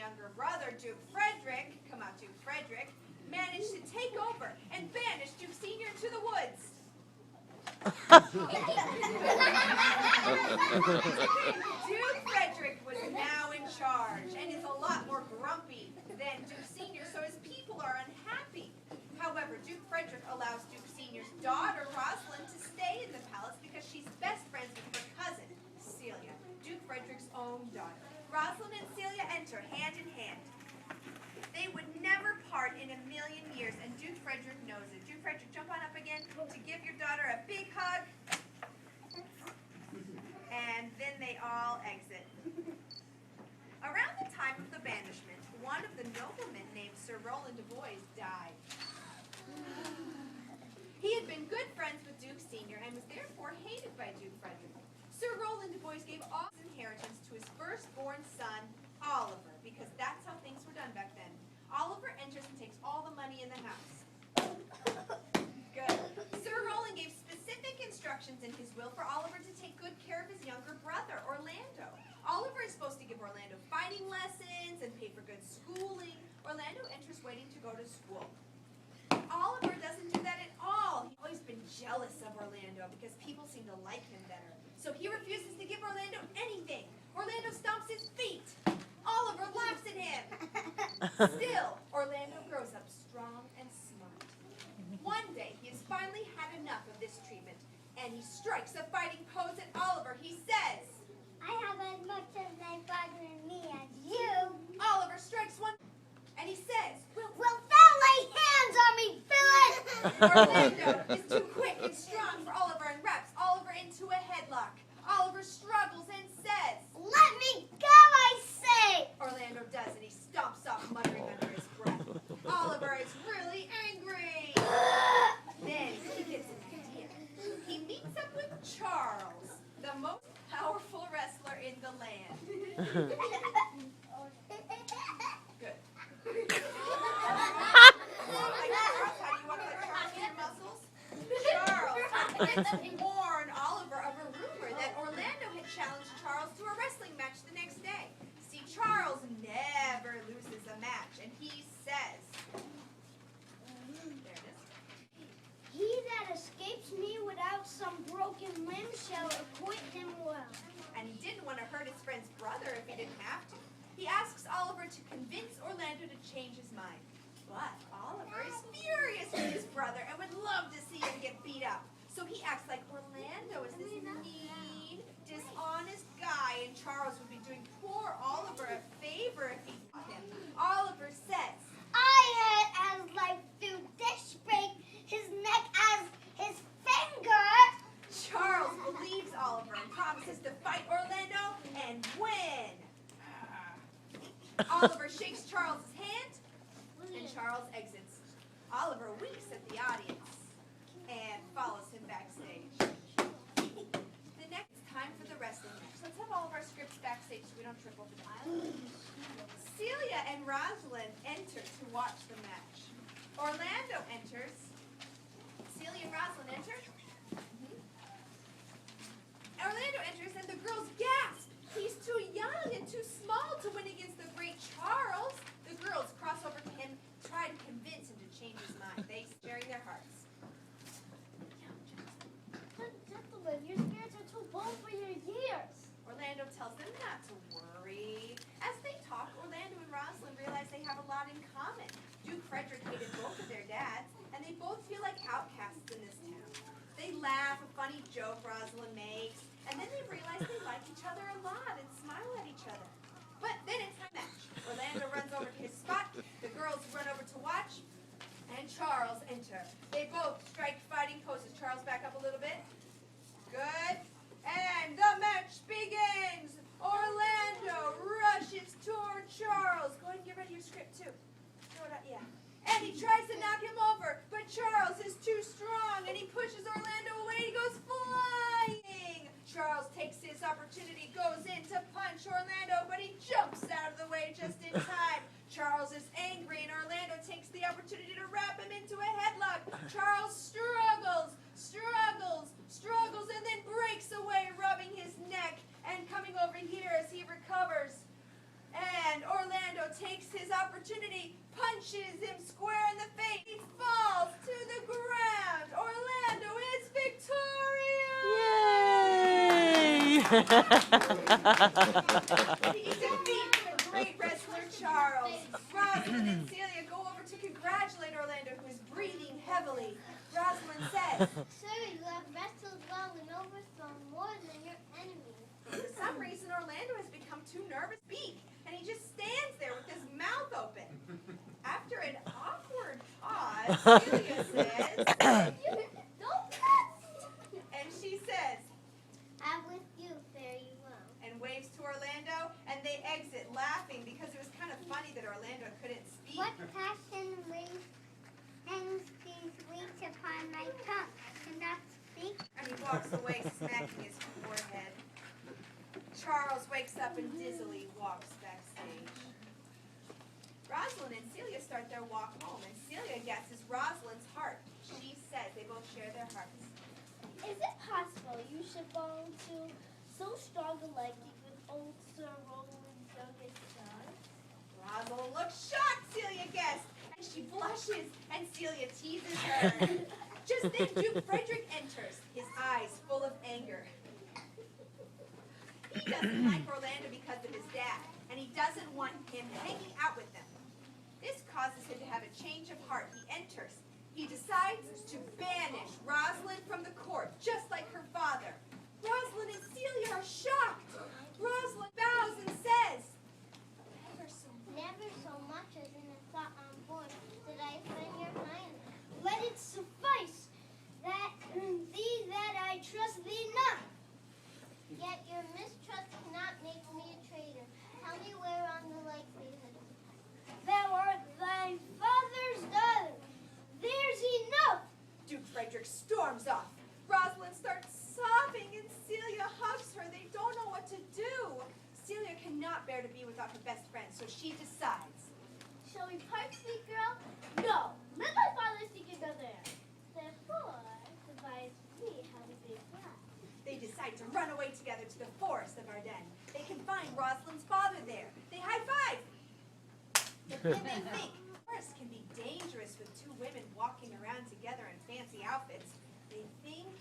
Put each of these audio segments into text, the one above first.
younger brother, Duke Frederick, come out Duke Frederick, managed to take over and banish Duke Sr. to the woods. Duke Frederick was now in charge and is a lot more grumpy than Duke Sr., so his people are unhappy. However, Duke Frederick allows Duke Sr.'s daughter, Rosalind, to stay in the palace because she's best friends with her cousin, Celia, Duke Frederick's own daughter. Rosalind and Celia enter hand in hand. They would never part in a million years, and Duke Frederick knows it. Duke Frederick, jump on up again to give your daughter a big hug. And then they all exit. Around the time of the banishment, one of the noblemen named Sir Rowland de Boys died. He had been good friends with Duke Sr. and was therefore hated by Duke Frederick. Sir Rowland de Boys gave all his inheritance to his firstborn son, Oliver, because that's how things were done back then. Oliver enters and takes all the money in the house. Good. Sir Rowland gave specific instructions in his will for Oliver to take good care of his younger brother, Orlando. Oliver is supposed to give Orlando fighting lessons and pay for good schooling. Orlando enters waiting to go to school. Oliver doesn't do that at all. He's always been jealous of Orlando because people seem to like him better. So he refuses to give Orlando anything. Orlando stomps his feet. Oliver laughs at him. Still, Orlando grows up strong and smart. One day, he has finally had enough of this treatment, and he strikes a fighting pose at Oliver. He says, I have as much as my father and me as you. Oliver strikes one, and he says, Will thou lay hands on me, villain? Orlando is too quick and strong for Oliver and wraps Oliver into a headlock. Oliver struggles and says, Let me go, I say! Orlando does, and he stomps off, muttering under his breath. Oliver is really angry. Then he gets an idea. He meets up with Charles, the most powerful wrestler in the land. Good. Charles, how do you want to let Charles get your muscles? Charles begins to warn Oliver of a rumor that Orlando had challenged Charles to a wrestling match the next day. See, Charles never loses a match, and he says, there it is. He that escapes me without some broken limb shall acquit him well. And he didn't want to hurt his friend's brother if he didn't have to. He asks Oliver to convince Orlando to change his mind. But Oliver is furious with his brother and would love to see him get beat up. So he acts like Orlando is this mean, dishonest guy, and Charles would be doing poor Oliver a favor if he fought him. Oliver says, I had as life through this break, his neck as his finger. Charles believes Oliver and promises to fight Orlando and win. Oliver shakes Charles' hand, and Charles exits. Oliver winks at the audience and follows him backstage. The next time for the wrestling match. Let's have all of our scripts backstage so we don't trip over the aisle. Celia and Rosalind enter to watch the match. Orlando enters. Celia and Rosalind enter. Orlando enters and the girls gasp. He's too young and too small to win against the great Charles. The girls cross over to him, try to convince him to change his mind. They sharing their hearts. Gentlemen, your spirits are too bold for your years. Orlando tells them not to worry. As they talk, Orlando and Rosalind realize they have a lot in common. Duke Frederick hated both of their dads, and they both feel like outcasts in this town. They laugh, a funny joke Rosalind makes, and then they realize they like each other a lot and smile at each other. But then it's time match. Orlando runs over to his spot, the girls run over to watch, and Charles enter. They both strike fighting poses. Charles, back up a little bit. Good. And the match begins. Orlando rushes toward Charles. Go ahead and get ready your script too. Throw it out, yeah. And he tries to knock him over, but Charles is too strong, and he pushes Orlando away. He goes flying. Charles takes his opportunity, goes in to punch Orlando, but he jumps out of the way just in time. Charles is angry, and Orlando takes the opportunity to wrap him into a headlock. Charles struggles, and then breaks away, rubbing his neck and coming over here as he recovers. And Orlando He defeats the great wrestler Charles. Rosalind and Celia go over to congratulate Orlando, who is breathing heavily. Rosalind says, Sir, you have wrestled well and overthrown more than your enemies. for some reason, Orlando has become too nervous to speak, and he just stands there with his mouth open. After an awkward pause, Celia says, Don't touch! and she says, I'm with you, fare you well. and waves to Orlando, and they exit laughing because it was kind of funny that Orlando couldn't speak. What passion hangs these weeks upon my tongue? I cannot speak. And he walks away, smacking his forehead. Charles wakes up and dizzily walks backstage. Rosalind and Celia start their walk home, and Celia guesses Rosalind's heart. She says they both share their hearts. Is it possible you should belong to so strong a liking with old Sir Roland's youngest son? Rosalind looks shocked, Celia guessed, and she blushes, and Celia teases her. Just then Duke Frederick enters, his eyes full of anger. He doesn't like Orlando because of his dad, and he doesn't want him hanging out with them. This causes him to have a change of heart. He enters. He decides to banish Rosalind from the court, just like her father. Rosalind and Celia are shocked. Rosalind bows and says, Never so much as in a thought on board did I find your highness. Let it suffice that thee that I trust thee not. Yet your mistrust cannot make me a traitor. Tell me whereon the likelihood. Thou art thy father's daughter. There's enough. Duke Frederick storms off. Rosalind starts sobbing and Celia hugs her. They don't know what to do. Celia cannot bear to be without her best friend, so she decides. Shall we part, sweet girl? No. Let my father seek another. Therefore, devise we how to be glad. They decide to run away together to the forest of Ardennes. They can find Rosalind's father there. They high five. But then they think, the forest can be dangerous with two women walking around together in fancy outfits. They think,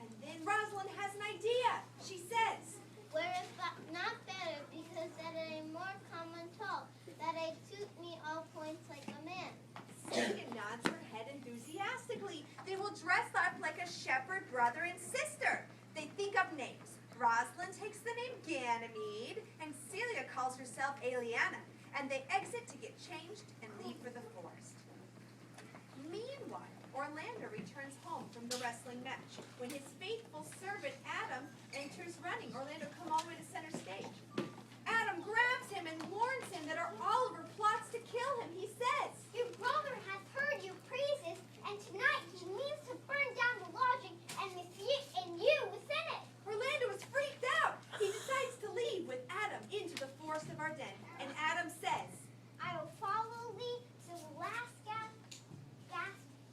and then Rosalind has an idea. She says, Where if not better, because that I am more common tall, that I suit me all points like a man. Celia nods her head enthusiastically. They will dress up like a shepherd brother and sister. They think up names. Rosalind takes the name Ganymede, and Celia calls herself Aliana, and they exit to get changed and leave for the forest. Meanwhile, Orlando returns home from the wrestling match. When his faithful servant Adam enters running, Orlando comes all the way to center stage. Adam grabs him and warns him that our Oliver plots to kill him. He says, Your brother has heard your praises, and tonight he means to burn down the lodging and you within it. Orlando is freaked out. He decides to leave with Adam into the forest of Ardennes. And Adam says, I will follow thee to the last gasp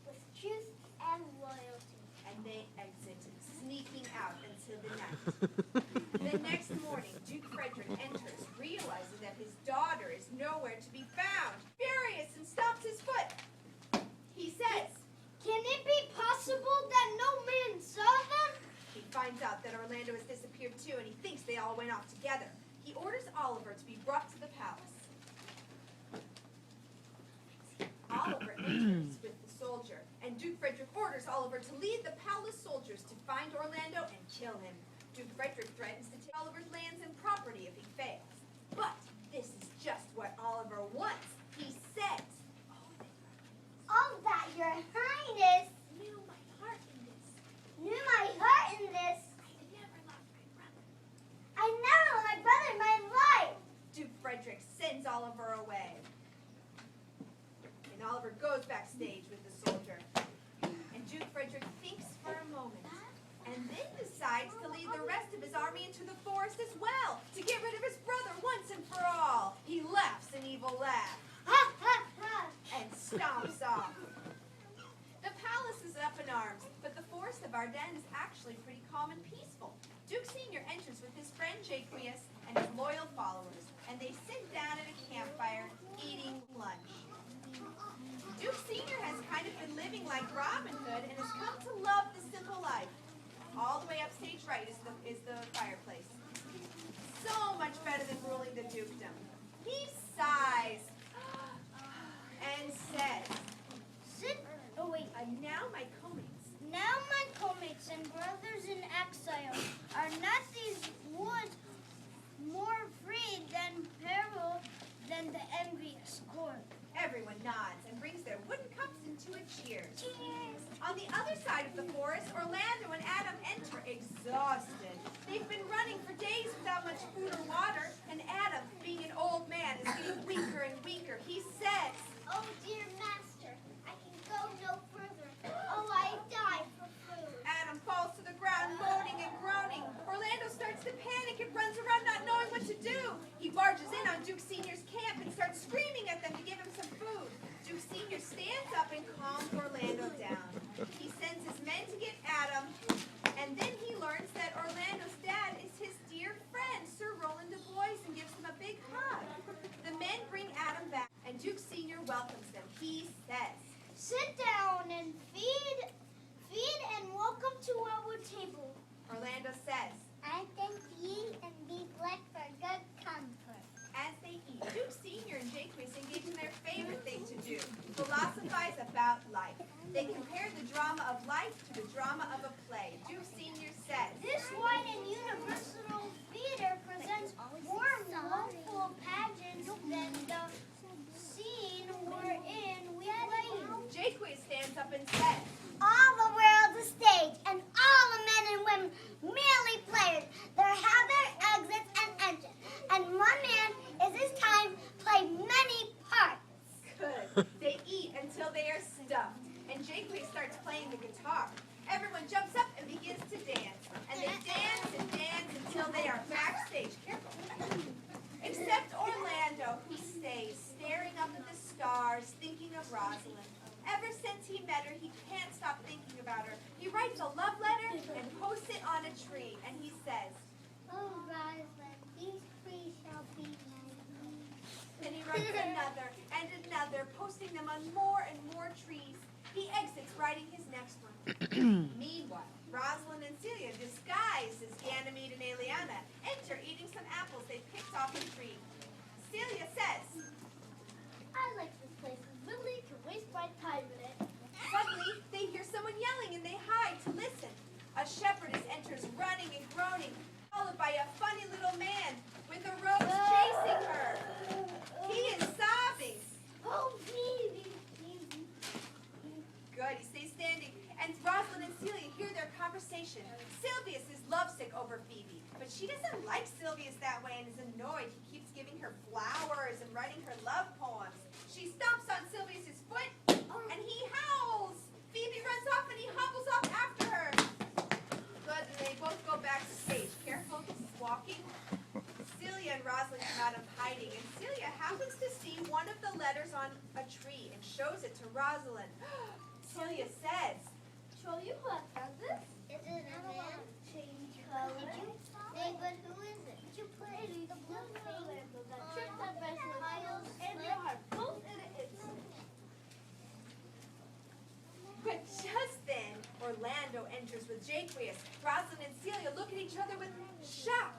with truth and loyalty. and they exit, sneaking out until the night. The next morning, Duke Frederick enters, realizing that his daughter is nowhere to be found. Furious and stomps his foot. He says, Can it be possible that no man saw them? he finds out that Orlando has disappeared too, and he thinks they all went off together. He orders Oliver to be brought to the palace. Oliver enters with the soldier, and Duke Frederick orders Oliver to lead the palace soldiers to find Orlando and kill him. Duke Frederick threatens to take Oliver's lands and property if he fails. But this is just what Oliver wants. He says, Oh, that your highness knew my heart in this. knew my heart in this. I never loved my brother. I never let my brother in my life. Duke Frederick sends Oliver away. And Oliver goes backstage with the soldier. And Duke Frederick thinks for a moment, and then decides to lead the rest of his army into the forest as well, to get rid of his brother once and for all. He laughs an evil laugh Ha ha ha. and stomps off. The palace is up in arms, but the forest of Ardennes is actually pretty calm and peaceful. Duke Sr. enters with his friend Jaquius and his loyal followers, and they sit down at a campfire eating lunch. Duke Sr. has kind of been living like Robin Hood and has come to love the simple life. All the way up stage right is the fireplace. dukedom. He sighs and says, now my comates. Now my comates and brothers in exile, are not these woods more free than peril than the envious court? Everyone nods and brings their wooden cups into a cheers. Cheers! On the other side of the forest, Orlando and Adam enter exhausted. They've been running for days without much food or water, and Adam, being an old man, is getting weaker and weaker. He says, Oh, dear master, I can go no further. Oh, I die for food. Adam falls to the ground, moaning and groaning. Orlando starts to panic and runs around not knowing what to do. He barges in on Duke Sr.'s camp and starts screaming at them to give him some food. Duke Sr. stands up and calms Orlando down. He sends his men to get Adam, and then he learns that Orlando's dad is his dear friend, Sir Roland de Bois, and gives him a big hug. The men bring Adam back, and Duke Sr. welcomes them. He says, Sit down and feed and welcome to our table. Orlando says, I thank ye and be blessed for good comfort. as they eat, Duke Sr. and Jaques engage in their favorite thing to do, philosophize about life. They compare the drama of life to the drama of a play. Duke Sr. says, This wide and universal theater presents more woeful pageants than the scene wherein we play. Jaques stands up and says, All the world's a stage, and all the men and women merely players. There have their exits and entrance, and one man is his time play many parts. good. They eat until they are stuffed, and Jaques starts playing the guitar. Everyone jumps up and begins to dance, and they dance and dance until they are backstage. Careful. Except Orlando, he stays staring up at the stars, thinking of Rosalind. Ever since he met her, he can't stop thinking about her. He writes a love letter and posts it on a tree, and he says, Oh, Rosalind, these trees shall be my then he writes another and another, posting them on more and more trees. He exits writing his next one. Meanwhile, Rosalind and Celia, disguised as Ganymede and Aliana, enter eating some apples they picked off a tree. Celia says, I like this place really to waste my time in it. suddenly they hear someone yelling and they hide to listen. A shepherdess enters running and groaning, followed by a funny little man with a rose chasing her. He is sobbing. Oh, baby. Good, he stays standing, and Rosalind and Celia hear their conversation. Sylvius is lovesick over Phoebe, but she doesn't like Sylvius that way and is annoyed. He keeps giving her flowers and writing her love poems. She stomps on Sylvius's foot, and he howls. Phoebe runs off, and he hobbles off after her. Good, and they both go backstage. Careful, he's walking. Celia and Rosalind come out of hiding, and Celia happens to see one of the letters on a tree and shows it to Rosalind. Celia says, Show you who has done this? Is it a man? Change color. Hey, but who is it? Did you put it in the blue thing? That tripped up by Miles and your heart. Both in it. but just then, Orlando enters with Jaques. Rosalind and Celia look at each other with shock.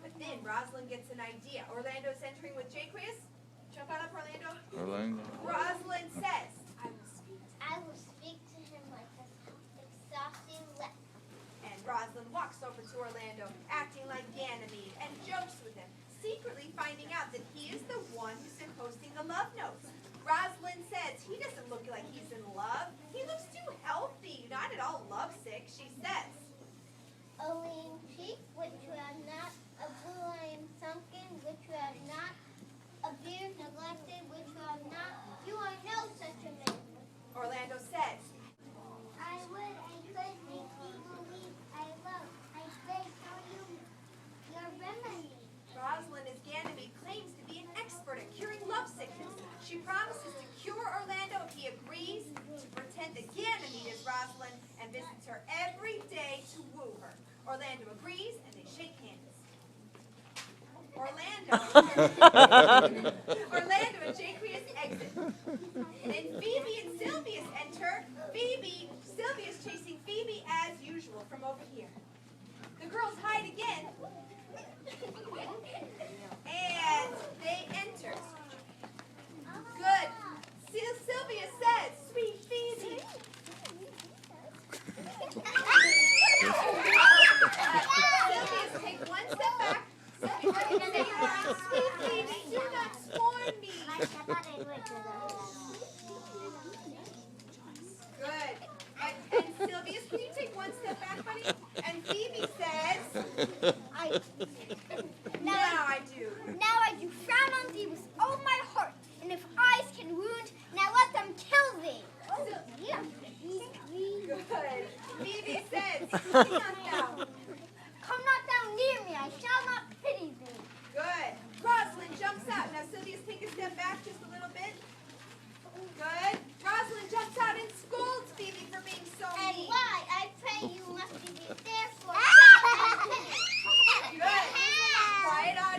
But then Rosalind gets an idea. Orlando is entering with Jaques. Jump on up, Orlando. Rosalind says, I will speak to him like this exhausting leper. and Rosalind walks over to Orlando, acting like Ganymede, and jokes with him, secretly finding out that he is the one who's been posting the love notes. Rosalind says he doesn't look like he's in love. He looks too healthy, not at all lovesick, she says. A lean cheek, which you have not, a blue eye sunken, which you have not, a beard neglected, which you have not. You are no such a man. Orlando says, I could make you believe I love. I say, tell you your remedy. Rosalind, as Ganymede, claims to be an expert at curing lovesickness. She promises to cure Orlando if he agrees to pretend that Ganymede is Rosalind and visits her every day to woo her. Orlando agrees, and they shake hands. Orlando and Jaques exit. Then Phoebe and Sylvius enter. Sylvius chasing Phoebe as usual from over here. The girls hide again. And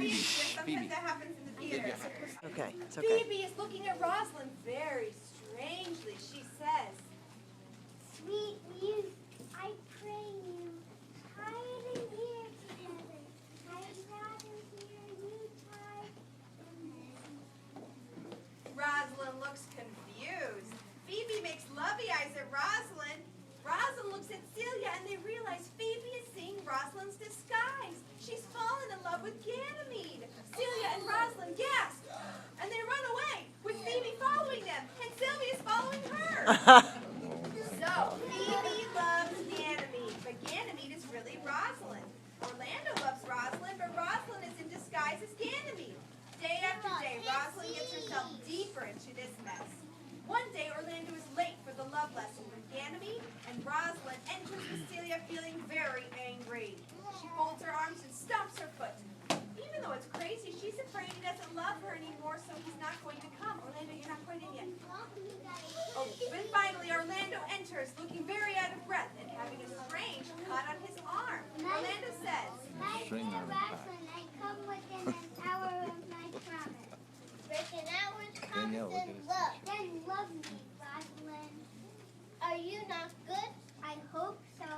audience. Sometimes that happens in the theater. Okay, it's okay. Phoebe is looking at Rosalind very strangely. She says, Sweet muse, I pray you, hide in here together. I'd rather hear you tie. Rosalind looks confused. Phoebe makes lovey eyes at Rosalind. Rosalind looks at Celia and they realize Phoebe is seeing Rosalind's disguise. She's fallen in love with Ganymede. Celia and Rosalind gasp and they run away with Phoebe following them and Sylvia's following her. So Phoebe loves Ganymede, but Ganymede is really Rosalind. Orlando loves Rosalind, but Rosalind is in disguise as Ganymede. Day after day, Rosalind gets herself deeper into this mess. One day, Orlando is late for the love lesson with Ganymede, and Rosalind enters with Celia feeling very angry. She folds her arms and stomps her foot. Even though it's crazy, she's afraid he doesn't love her anymore, so he's not going to come. Orlando, you're not quite in yet. Oh, but finally, Orlando enters, looking very out of breath and having a strange cut on his arm. Orlando says, String on the back. I come within an hour of my promise. Break an hour's promise and love. Then love me, Rosalind. Are you not good? I hope so.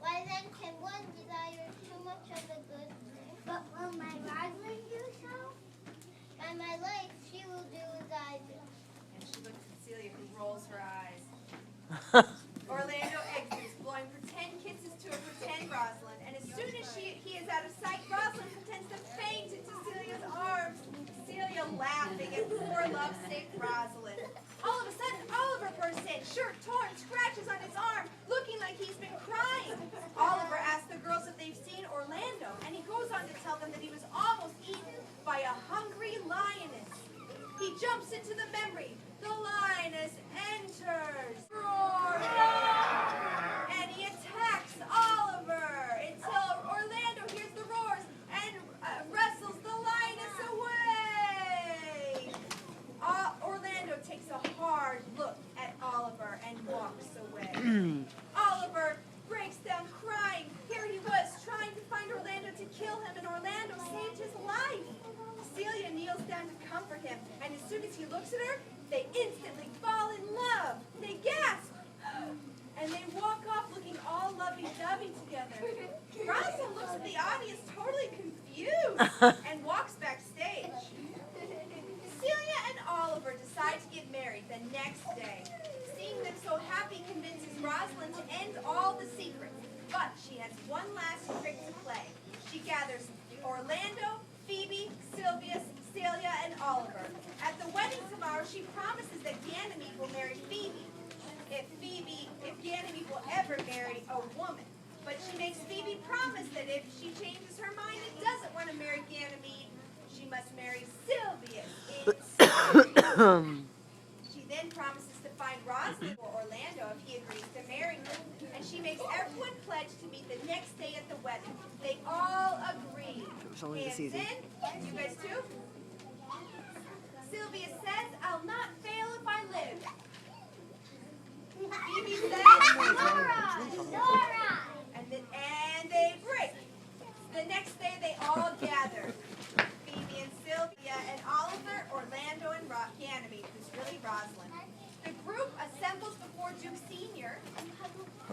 Why then can one desire too much of a good thing? But will my Rosalind do so? By my life, she will do as I do. and she looks at Celia, who rolls her eyes. Orlando exits, blowing pretend kisses to a pretend Rosalind, and as soon as he is out of sight, Rosalind pretends to faint into Celia's arms. Celia laughing at poor lovesick Rosalind. All of a sudden, Oliver bursts in, shirt torn, scratches on his arm, looking like he's been crying. Oliver asks the girls if they've seen Orlando, and he goes on to tell them that he was almost eaten by a hungry lioness. He jumps into the memory. The lioness enters. Roar! And he attacks Oliver until Orlando hears the roars and wrestles the lioness away. Orlando takes a hard look at Oliver and walks away. Oliver breaks down crying. Here he was trying to find Orlando to kill him, and Orlando saved his life. Celia kneels down to comfort him, and as soon as he looks at her, they instantly fall in love. They gasp, and they walk off looking all lovey-dovey together. Rosalind looks at the audience totally confused and walks backstage. Celia and Oliver decide to get married the next day. Seeing them so happy convinces Rosalind to end all the secrets, but she has one last trick to play. She gathers Orlando, Phoebe, Sylvia, Celia, and Oliver. At the wedding tomorrow, she promises that Ganymede will marry Phoebe. If Ganymede will ever marry a woman. But she makes Phoebe promise that if she changes her mind and doesn't want to marry Ganymede, she must marry Sylvia instead. She then promises to find Rosalind or Orlando if he agrees to marry her. And she makes everyone pledge to meet the next day at the wedding. They all agree. only this easy. In, you guys too? Sylvia says, I'll not fail if I live. Phoebe says, Nora! and they break. The next day they all gather. Phoebe and Sylvia and Oliver, Orlando and Ganymede, who's really Rosalind. The group assembles before Duke Sr.,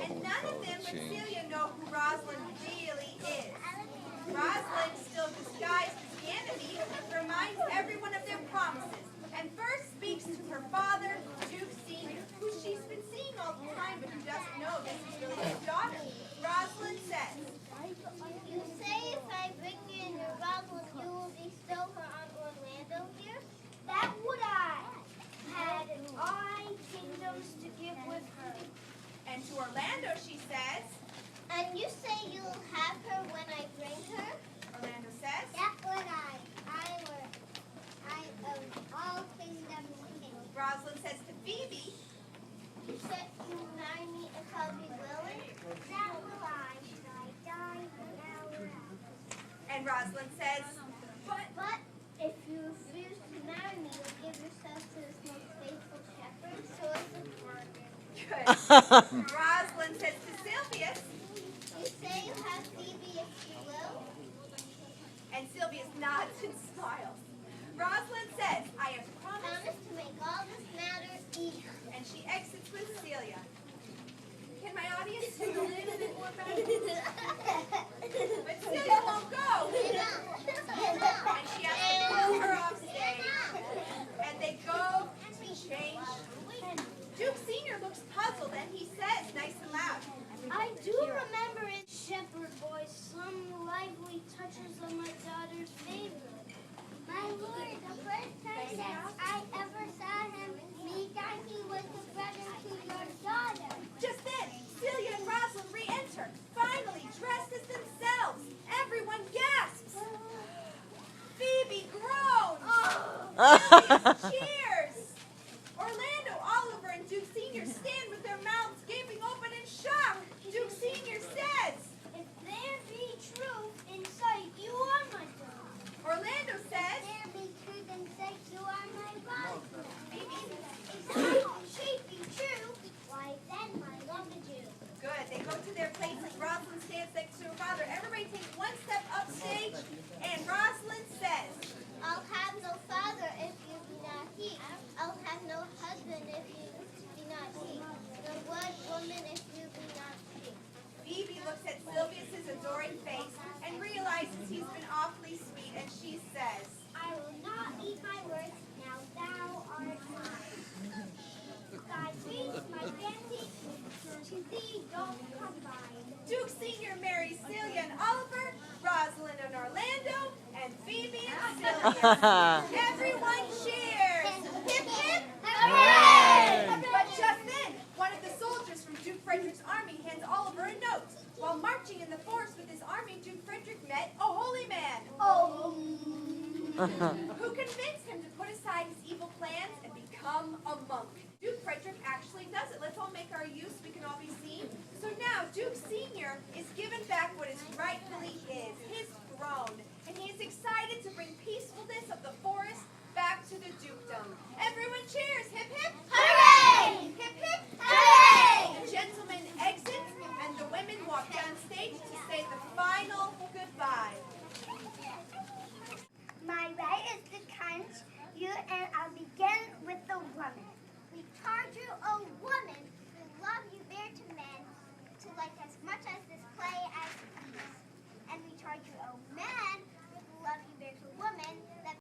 and none of them but Celia know who Rosalind really is. Rosalind, still disguised as Ganymede, reminds everyone of their promises, and first speaks to her father, Duke Sr., who she's been seeing all the time, but who doesn't know this is really his daughter. Rosalind says, You say if I bring you in your Rosalind, you will bestow her on Orlando here? That would I. Had I kingdoms to give with her. and to Orlando she says, And you say you'll have her when I bring her? Orlando says, That would I. I of all kingdoms king. Rosalind says to Phoebe, You said you will marry me if I'll be willing? That will I. Should I die now? and Rosalind says, But if you refuse to marry me, you'll give yourself to this most faithful shepherd, so it's a bargain. good. Rosalind says to Sylvia, You say you have Phoebe if she will? and Sylvia nods and smiles. Rosalind says, I have promised, Promise to make all this matter easier. and she exits with Celia. Can my audience sing a little bit more about it? But Celia won't go. And she has to pull her off stage. And they go to change. Duke Sr. looks puzzled and he says, nice and loud, I do remember in Shepherd Boy some lively touches of my daughter's favor. My lord, the first time that I ever saw him, methought he was the brother to your daughter. Just then, Celia and Rosalind re-enter, finally dressed as themselves. Everyone gasps. Phoebe groans. Celia cheers. Orlando, Oliver, and Duke Sr. stand with their mouths gaping open in shock. Duke Sr. says, If there be truth in sight, you are my daughter. Orlando says, If there be truth in sight, you are my wife. Phoebe, If she be true, why then my love is you. good. They go to their places. Rosalind stands next to her father. Everybody takes one step up stage, and Rosalind says, I'll have no father if you be not he. I'll have no husband if you be not he. No one woman if you be not she. Phoebe looks at Sylvius' adoring face and realizes he's been awfully sweet, and she says, I will not eat my words, now thou art mine. Thy dreams, my fancy, to thee don't combine. Duke Sr. marries Celia and Oliver, Rosalind and Orlando, and Phoebe and Sylvius. Everyone cheers! Hip hip! Hooray! But just then, one of the soldiers from Duke Frederick's army hands Oliver a note. While marching in the forest with his army, Duke Frederick met a holy man who convinced him to put aside his evil plans and become a monk. Duke Frederick actually does it. Let's all make our use. We can all be seen. So now Duke Sr. is given back what is rightfully his.